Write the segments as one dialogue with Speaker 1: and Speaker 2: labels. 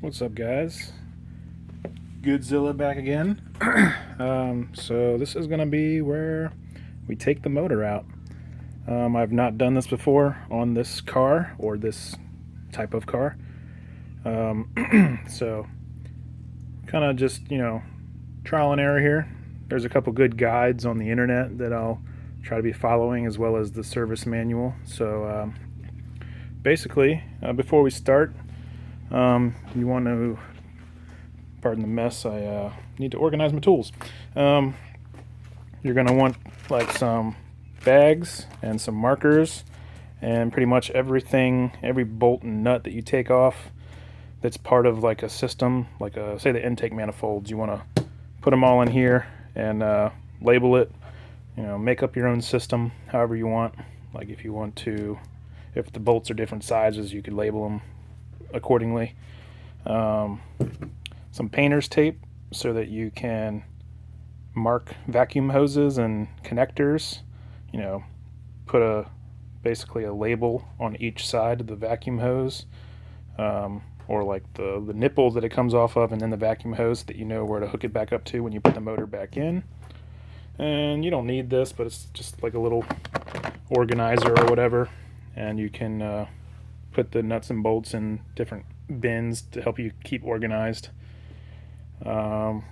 Speaker 1: What's up, guys? GoodeZilla back again. So this is gonna be where we take the motor out. I've not done this before on this car or this type of car. So kind of just, trial and error here. There's a couple good guides on the internet that I'll try to be following, as well as the service manual. So basically, before we start, you want to, pardon the mess, I need to organize my tools. You're going to want like some bags and some markers and pretty much everything, every bolt and nut that you take off that's part of like a system, like say the intake manifolds. You want to put them all in here and label it, make up your own system however you want. Like if the bolts are different sizes, you could label them accordingly. Some painter's tape so that you can mark vacuum hoses and connectors. Put basically a label on each side of the vacuum hose, or like the nipple that it comes off of, and then the vacuum hose that you know where to hook it back up to when you put the motor back in. And you don't need this, but it's just like a little organizer or whatever, and you can put the nuts and bolts in different bins to help you keep organized. Some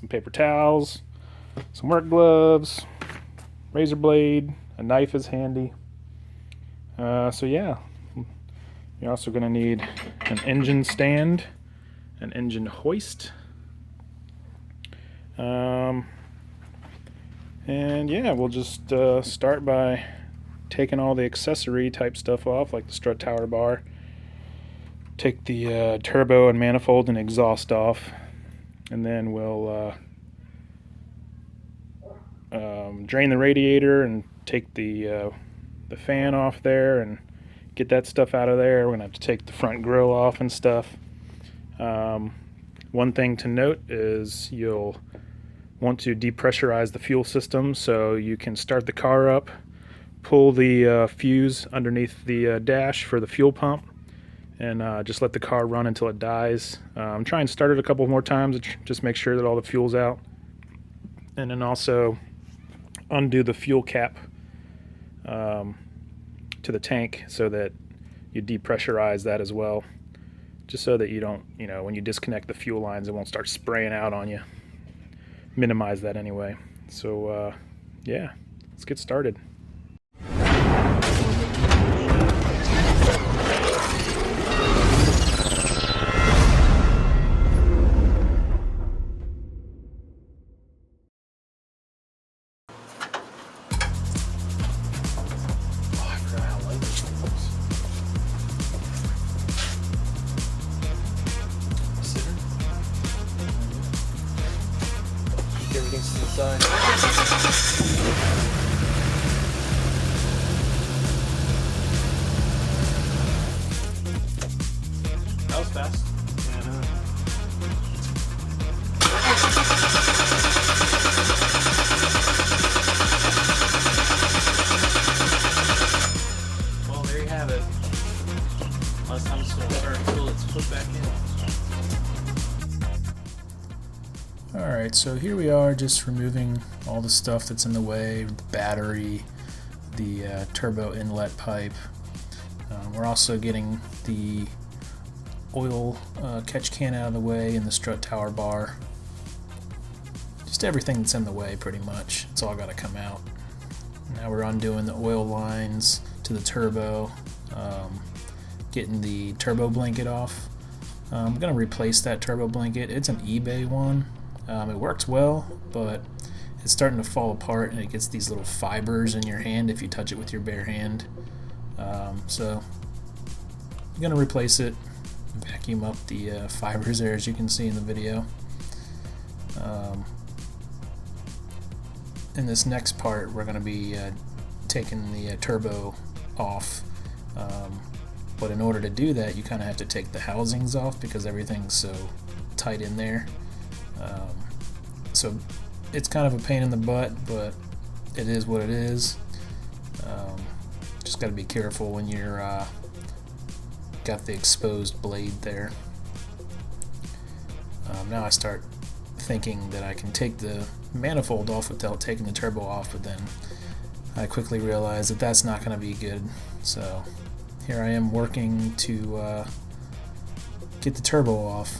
Speaker 1: paper towels, some work gloves, razor blade, a knife is handy. So yeah, you're also going to need an engine stand, an engine hoist, and yeah, we'll just start by taking all the accessory type stuff off, like the strut tower bar. Take the turbo and manifold and exhaust off, and then we'll drain the radiator and take the fan off there and get that stuff out of there. We're gonna have to take the front grill off and stuff. One thing to note is you'll want to depressurize the fuel system, so you can start the car up, pull the fuse underneath the dash for the fuel pump, and just let the car run until it dies. Try and start it a couple more times, just make sure that all the fuel's out. And then also undo the fuel cap to the tank so that you depressurize that as well, just so that you don't, when you disconnect the fuel lines, it won't start spraying out on you. Minimize that anyway. So yeah, let's get started.
Speaker 2: Everything's to the side. That was fast. Well, there you have it. Last time it's going to start until it's put back in.
Speaker 1: Alright, so here we are, just removing all the stuff that's in the way, the battery, the turbo inlet pipe. We're also getting the oil catch can out of the way and the strut tower bar. Just everything that's in the way, pretty much. It's all got to come out. Now we're undoing the oil lines to the turbo, getting the turbo blanket off. I'm going to replace that turbo blanket. It's an eBay one. It works well, but it's starting to fall apart, and it gets these little fibers in your hand if you touch it with your bare hand. So I'm going to replace it, vacuum up the fibers there, as you can see in the video. In this next part, we're going to be taking the turbo off, but in order to do that, you kind of have to take the housings off because everything's so tight in there. So it's kind of a pain in the butt, but it is what it is. Just got to be careful when you're got the exposed blade there. Now I start thinking that I can take the manifold off without taking the turbo off, but then I quickly realize that that's not going to be good. So here I am working to get the turbo off.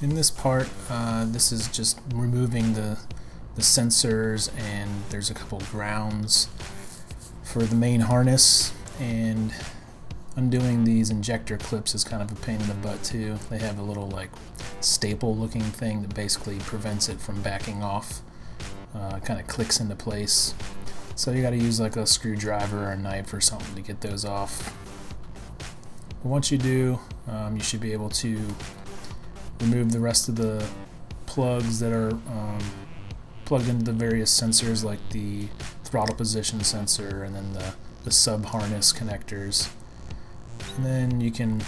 Speaker 1: In this part, this is just removing the sensors, and there's a couple grounds for the main harness, and undoing these injector clips is kind of a pain in the butt too. They have a little like staple looking thing that basically prevents it from backing off. Kind of clicks into place, so you got to use like a screwdriver or a knife or something to get those off. But once you do, you should be able to remove the rest of the plugs that are plugged into the various sensors, like the throttle position sensor and then the sub harness connectors. And then you can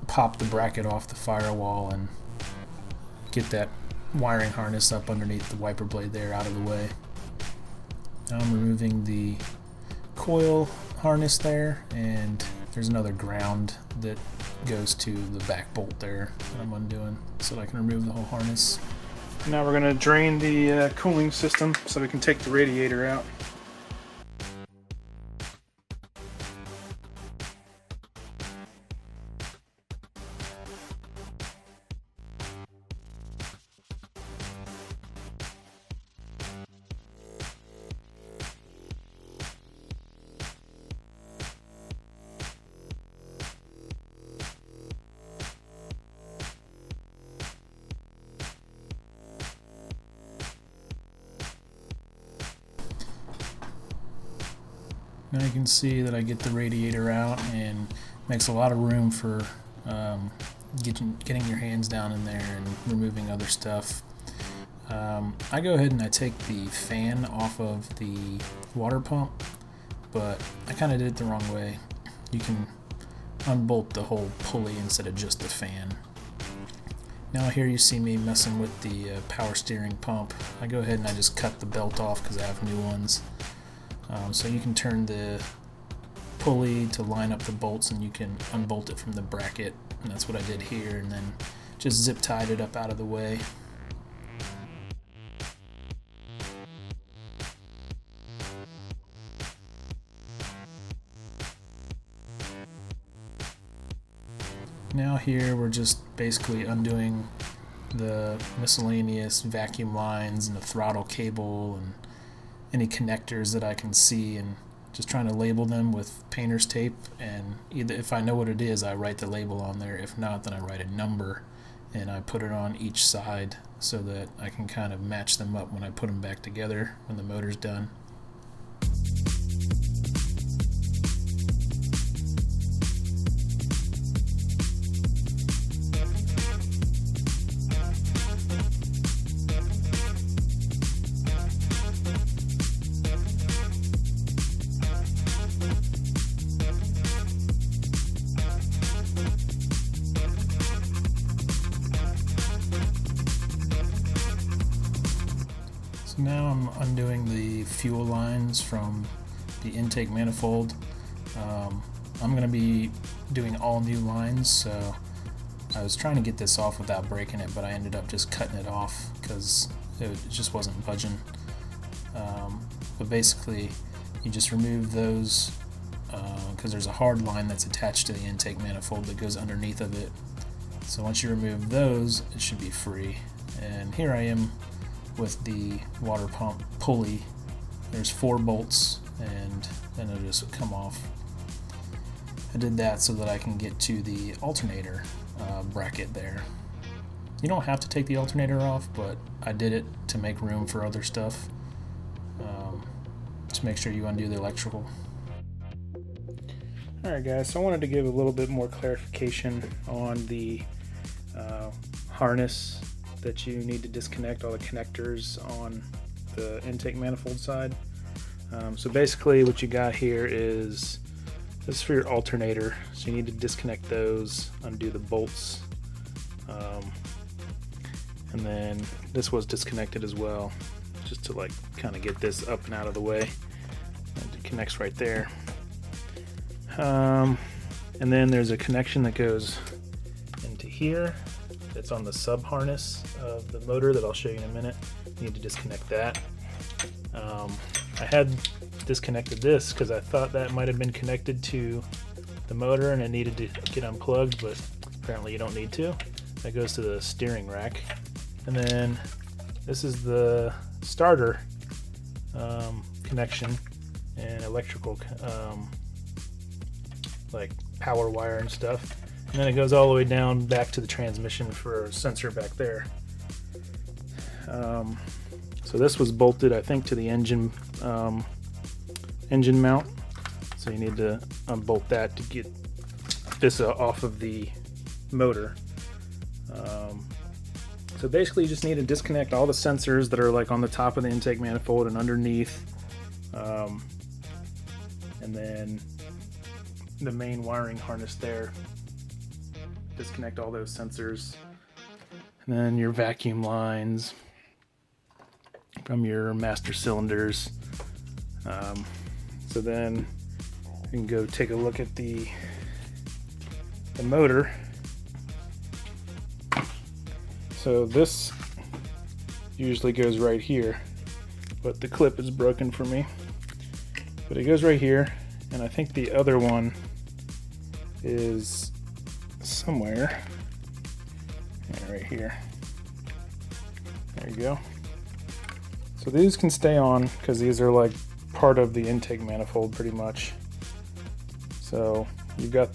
Speaker 1: pop the bracket off the firewall and get that wiring harness up underneath the wiper blade there out of the way. Now I'm removing the coil harness there, and there's another ground that goes to the back bolt there that I'm undoing so that I can remove the whole harness. Now we're going to drain the cooling system so we can take the radiator out. Now you can see that I get the radiator out, and makes a lot of room for getting your hands down in there and removing other stuff. I go ahead and I take the fan off of the water pump, but I kind of did it the wrong way. You can unbolt the whole pulley instead of just the fan. Now here you see me messing with the power steering pump. I go ahead and I just cut the belt off because I have new ones. So you can turn the pulley to line up the bolts, and you can unbolt it from the bracket, and that's what I did here, and then just zip tied it up out of the way. Now here we're just basically undoing the miscellaneous vacuum lines and the throttle cable and any connectors that I can see, and just trying to label them with painter's tape. And either if I know what it is, I write the label on there. If not, then I write a number and I put it on each side so that I can kind of match them up when I put them back together when the motor's done. So now I'm undoing the fuel lines from the intake manifold. I'm going to be doing all new lines, so I was trying to get this off without breaking it, but I ended up just cutting it off because it just wasn't budging. But basically you just remove those because there's a hard line that's attached to the intake manifold that goes underneath of it. So once you remove those, it should be free. And here I am with the water pump pulley. There's 4 bolts, and then it'll just come off. I did that so that I can get to the alternator bracket there. You don't have to take the alternator off, but I did it to make room for other stuff. Just make sure you undo the electrical. Alright guys, so I wanted to give a little bit more clarification on the harness that you need to disconnect, all the connectors on the intake manifold side. So basically what you got here is, this is for your alternator, so you need to disconnect those, undo the bolts, and then this was disconnected as well, just to like kind of get this up and out of the way, and it connects right there. And then there's a connection that goes into here that's on the sub harness of the motor that I'll show you in a minute. You need to disconnect that. I had disconnected this because I thought that might have been connected to the motor and it needed to get unplugged, but apparently you don't need to. That goes to the steering rack. And then this is the starter connection and electrical like power wire and stuff, and then it goes all the way down back to the transmission for a sensor back there. So this was bolted, I think, to the engine mount, so you need to unbolt that to get this off of the motor. So basically you just need to disconnect all the sensors that are like on the top of the intake manifold and underneath, and then the main wiring harness there. Disconnect all those sensors, and then your vacuum lines from your master cylinders. So then you can go take a look at the motor. So this usually goes right here, but the clip is broken for me. But it goes right here, and I think the other one is somewhere. Yeah, right here. There you go. So these can stay on because these are like part of the intake manifold pretty much. So you've got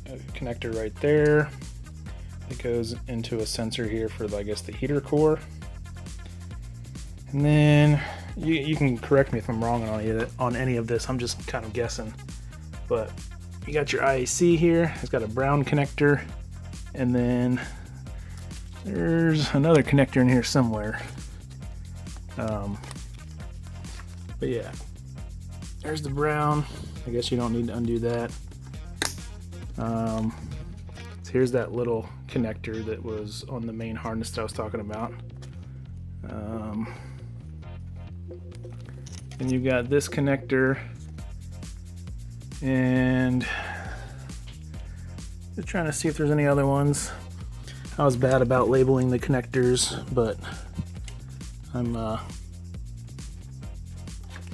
Speaker 1: a connector right there. It goes into a sensor here for, I guess, the heater core. And then you can correct me if I'm wrong on any of this. I'm just kind of guessing. But you got your IAC here. It's got a brown connector. And then there's another connector in here somewhere. But yeah, there's the brown. I guess you don't need to undo that. So here's that little connector that was on the main harness that I was talking about. And you've got this connector, and just trying to see if there's any other ones. I was bad about labeling the connectors, but I'm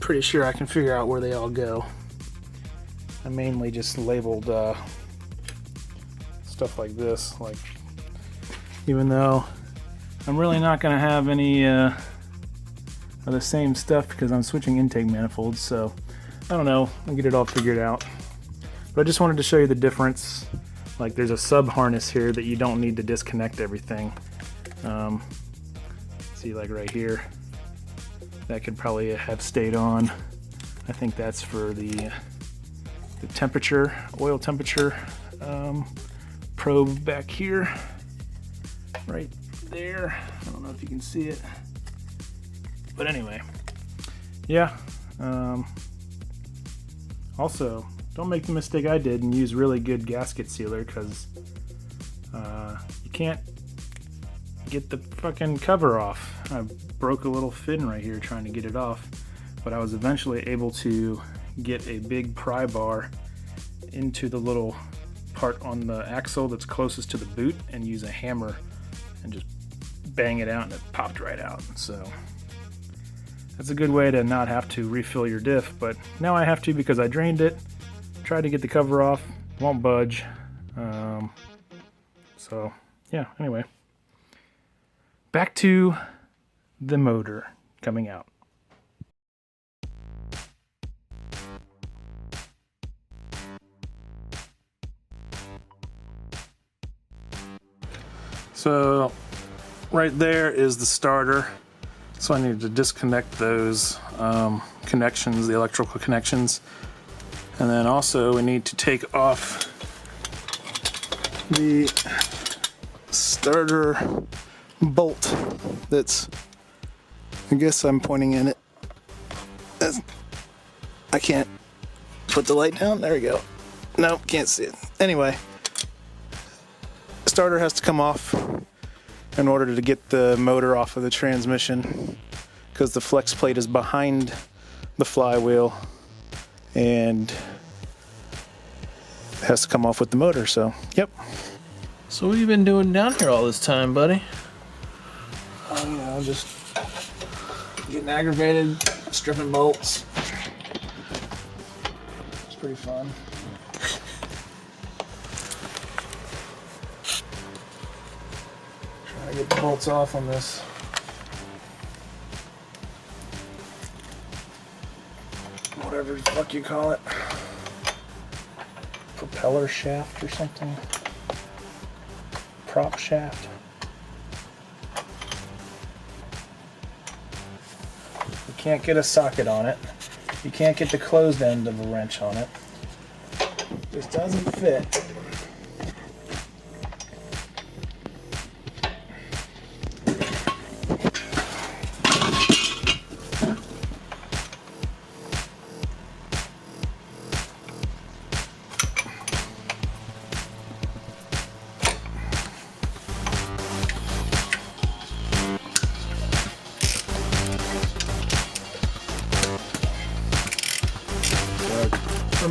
Speaker 1: pretty sure I can figure out where they all go. I mainly just labeled stuff like this, like, even though I'm really not going to have any of the same stuff because I'm switching intake manifolds, so I don't know, I'll get it all figured out. But I just wanted to show you the difference. Like, there's a sub harness here that you don't need to disconnect everything. See, like right here, that could probably have stayed on. I think that's for the temperature, oil temperature probe back here, right there. I don't know if you can see it, but anyway, yeah. Also, don't make the mistake I did and use really good gasket sealer, because you can't get the fucking cover off. I broke a little fin right here trying to get it off, but I was eventually able to get a big pry bar into the little part on the axle that's closest to the boot and use a hammer and just bang it out, and it popped right out. So that's a good way to not have to refill your diff, but now I have to because I drained it, tried to get the cover off, won't budge. So yeah, anyway, back to the motor coming out. So right there is the starter. So I need to disconnect those connections, the electrical connections. And then also we need to take off the starter bolt that's, I guess I'm pointing in it. I can't put the light down. There we go. No, can't see it. Anyway, starter has to come off in order to get the motor off of the transmission, because the flex plate is behind the flywheel and it has to come off with the motor. So yep.
Speaker 2: So what have you been doing down here all this time, buddy?
Speaker 1: You know, just getting aggravated, stripping bolts. It's pretty fun. Trying to get the bolts off on this. Whatever the fuck you call it. Propeller shaft or something. Prop shaft. You can't get a socket on it. You can't get the closed end of a wrench on it. This doesn't fit.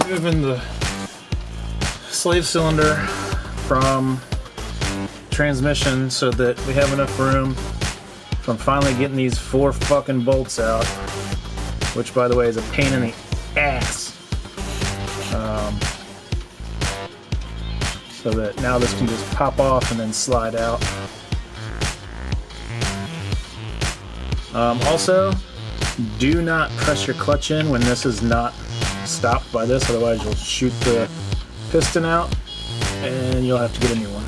Speaker 1: Removing the slave cylinder from transmission so that we have enough room. So I'm finally getting these 4 fucking bolts out, which by the way is a pain in the ass. So that now this can just pop off and then slide out. Also, do not press your clutch in when this is not stopped by this, otherwise you'll shoot the piston out and you'll have to get a new one.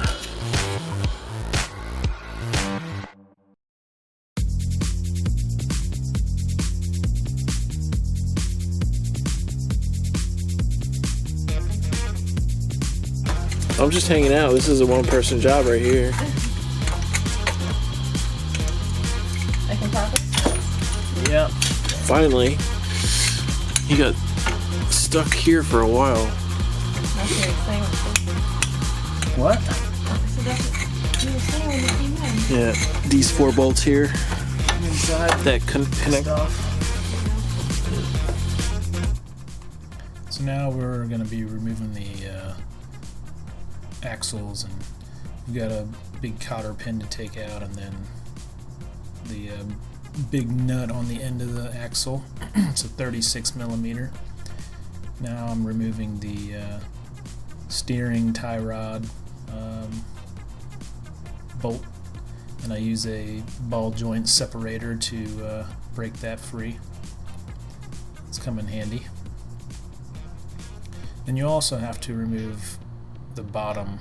Speaker 2: I'm just hanging out. This is a one-person job right here.
Speaker 3: I can pop it?
Speaker 2: Yeah. Finally. You got stuck here for a while.
Speaker 3: That's what you're saying.
Speaker 1: What?
Speaker 3: So that's what you were saying when you came in.
Speaker 2: Yeah. These 4 bolts here.
Speaker 1: Inside
Speaker 2: That connect
Speaker 1: off. So now we're going to be removing the axles, and we've got a big cotter pin to take out, and then the big nut on the end of the axle. It's a 36 millimeter. Now I'm removing the steering tie rod bolt, and I use a ball joint separator to break that free. It's come in handy. And you also have to remove the bottom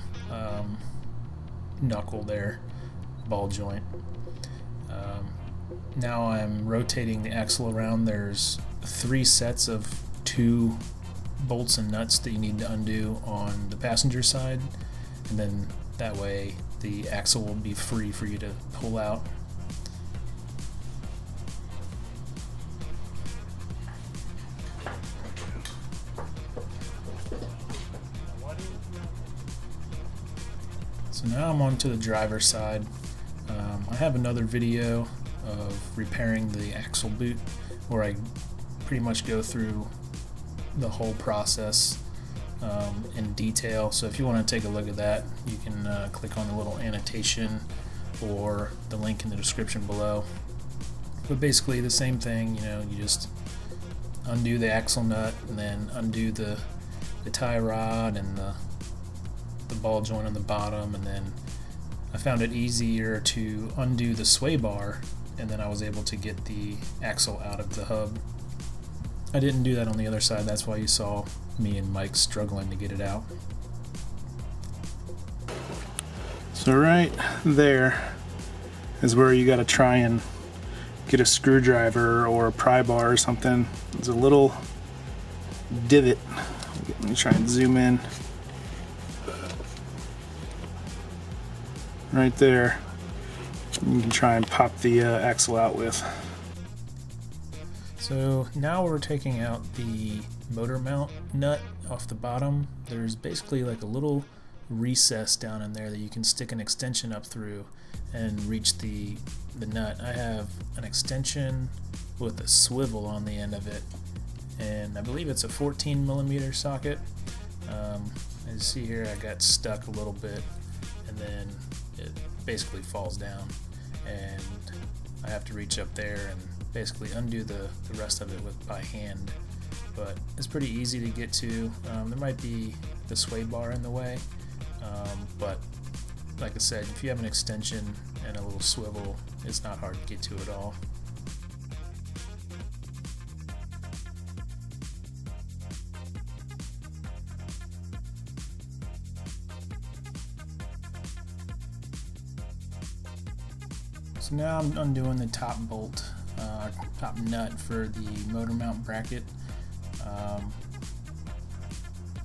Speaker 1: knuckle there, ball joint. Now I'm rotating the axle around. There's 3 sets of 2 bolts and nuts that you need to undo on the passenger side, and then that way the axle will be free for you to pull out. So now I'm on to the driver's side. I have another video of repairing the axle boot where I pretty much go through the whole process in detail. So if you want to take a look at that, you can click on the little annotation or the link in the description below. But basically the same thing, you know, you just undo the axle nut and then undo the tie rod and the ball joint on the bottom, and then I found it easier to undo the sway bar and then I was able to get the axle out of the hub. I didn't do that on the other side, that's why you saw me and Mike struggling to get it out. So right there is where you got to try and get a screwdriver or a pry bar or something. There's a little divot. Let me try and zoom in. Right there. You can try and pop the axle out with. So now we're taking out the motor mount nut off the bottom. There's basically like a little recess down in there that you can stick an extension up through and reach the nut. I have an extension with a swivel on the end of it, and I believe it's a 14mm socket. As you see here, I got stuck a little bit, and then it basically falls down, and I have to reach up there and basically undo the rest of it by hand. But it's pretty easy to get to. There might be the sway bar in the way, but like I said, if you have an extension and a little swivel, it's not hard to get to at all. So now I'm undoing the top bolt, top nut for the motor mount bracket.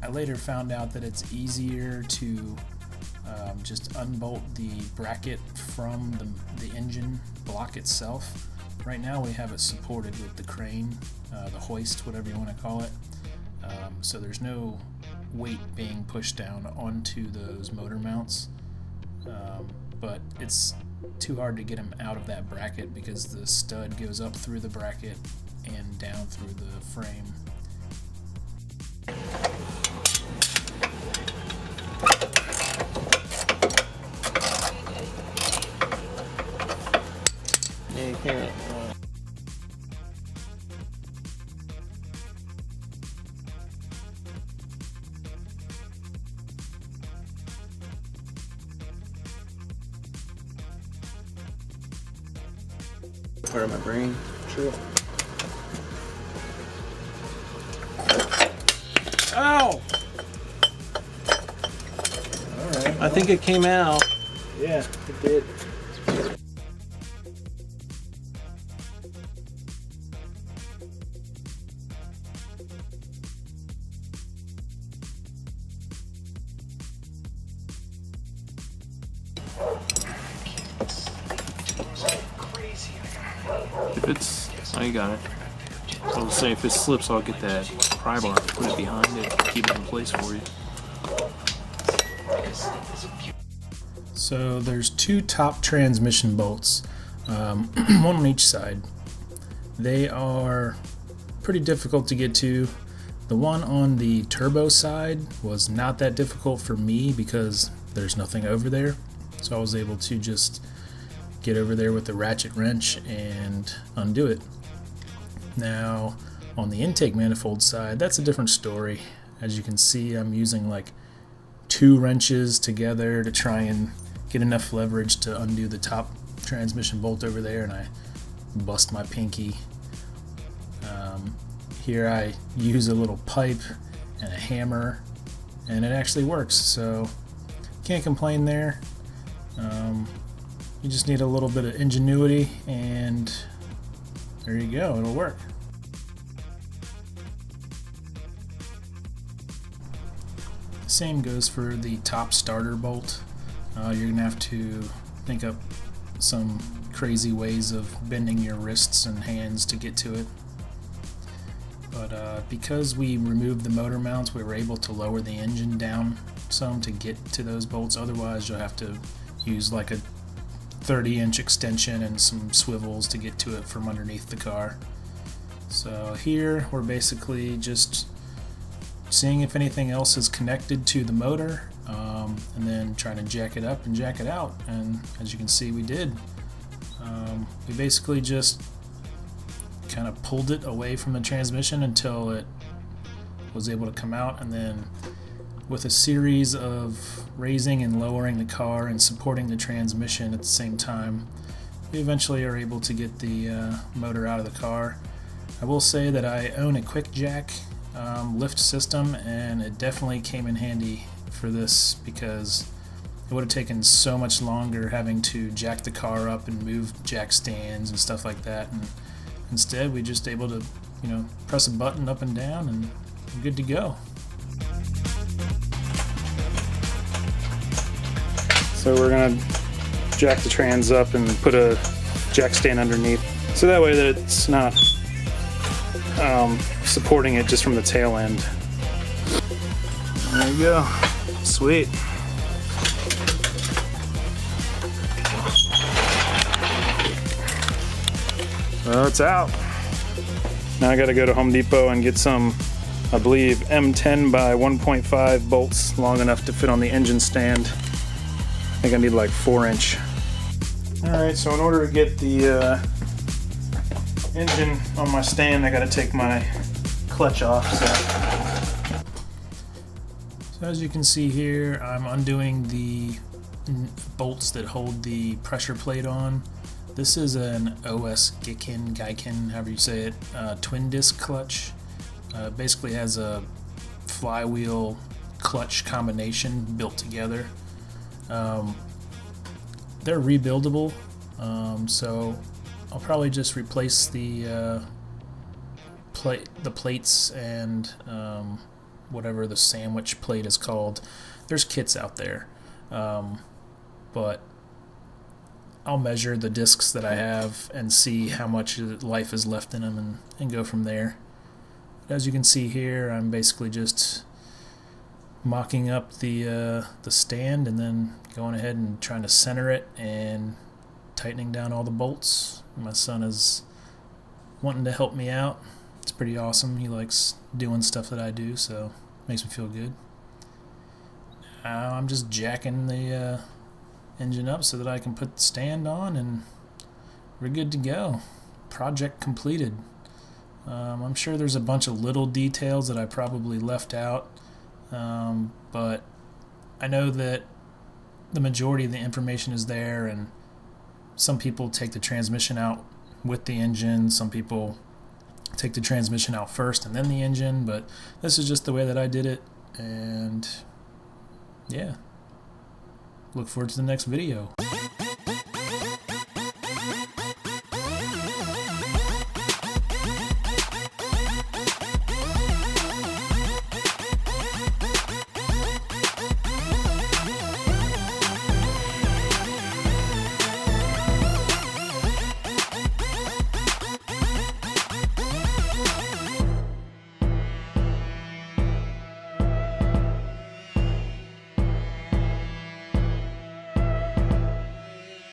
Speaker 1: I later found out that it's easier to just unbolt the bracket from the engine block itself. Right now we have it supported with the crane, the hoist, whatever you want to call it. So there's no weight being pushed down onto those motor mounts, but it's too hard to get them out of that bracket because the stud goes up through the bracket and down through the frame.
Speaker 2: Yeah, you can't. Part of my brain. True. Ow! Alright. I think it came out.
Speaker 1: Yeah, it did.
Speaker 2: If it's, oh, you got it. I was saying, if it slips, I'll get that pry bar and put it behind it, keep it in place for you.
Speaker 1: So there's two top transmission bolts, one on each side. They are pretty difficult to get to. The one on the turbo side was not that difficult for me because there's nothing over there. So I was able to just get over there with the ratchet wrench and undo it. Now on the intake manifold side, that's a different story. As you can see, I'm using like 2 wrenches together to try and get enough leverage to undo the top transmission bolt over there, and I bust my pinky. Here I use a little pipe and a hammer, and it actually works, so can't complain there. You just need a little bit of ingenuity, and there you go, it'll work. Same goes for the top starter bolt. You're gonna have to think up some crazy ways of bending your wrists and hands to get to it. But because we removed the motor mounts, we were able to lower the engine down some to get to those bolts. Otherwise, you'll have to use like a 30-inch extension and some swivels to get to it from underneath the car. So here we're basically just seeing if anything else is connected to the motor, and then trying to jack it up and jack it out, and as you can see, we did. We basically just kind of pulled it away from the transmission until it was able to come out, and then with a series of raising and lowering the car and supporting the transmission at the same time, we eventually are able to get the motor out of the car. I will say that I own a quick jack lift system, and it definitely came in handy for this because it would have taken so much longer having to jack the car up and move jack stands and stuff like that, and instead we just able to, you know, press a button up and down and we're good to go.
Speaker 4: So we're gonna jack the trans up and put a jack stand underneath, so that way that it's not supporting it just from the tail end. There you go. Sweet. Well, it's out. Now I gotta go to Home Depot and get some, I believe, M10 by 1.5 bolts long enough to fit on the engine stand. I think I need like 4-inch. Alright, so in order to get the engine on my stand, I gotta take my clutch off.
Speaker 1: So as you can see here, I'm undoing the bolts that hold the pressure plate on. This is an OS Gaikin, however you say it, twin disc clutch. Basically has a flywheel clutch combination built together. They're rebuildable, so I'll probably just replace the plates and whatever the sandwich plate is called. There's kits out there, but I'll measure the discs that I have and see how much life is left in them and go from there. But as you can see here, I'm basically just mocking up the stand and then going ahead and trying to center it and tightening down all the bolts. My son is wanting to help me out. It's pretty awesome. He likes doing stuff that I do, so it makes me feel good. I'm just jacking the engine up so that I can put the stand on, and we're good to go. Project completed. I'm sure there's a bunch of little details that I probably left out, but I know that the majority of the information is there, and some people take the transmission out with the engine, some people take the transmission out first and then the engine, but this is just the way that I did it, and yeah, look forward to the next video.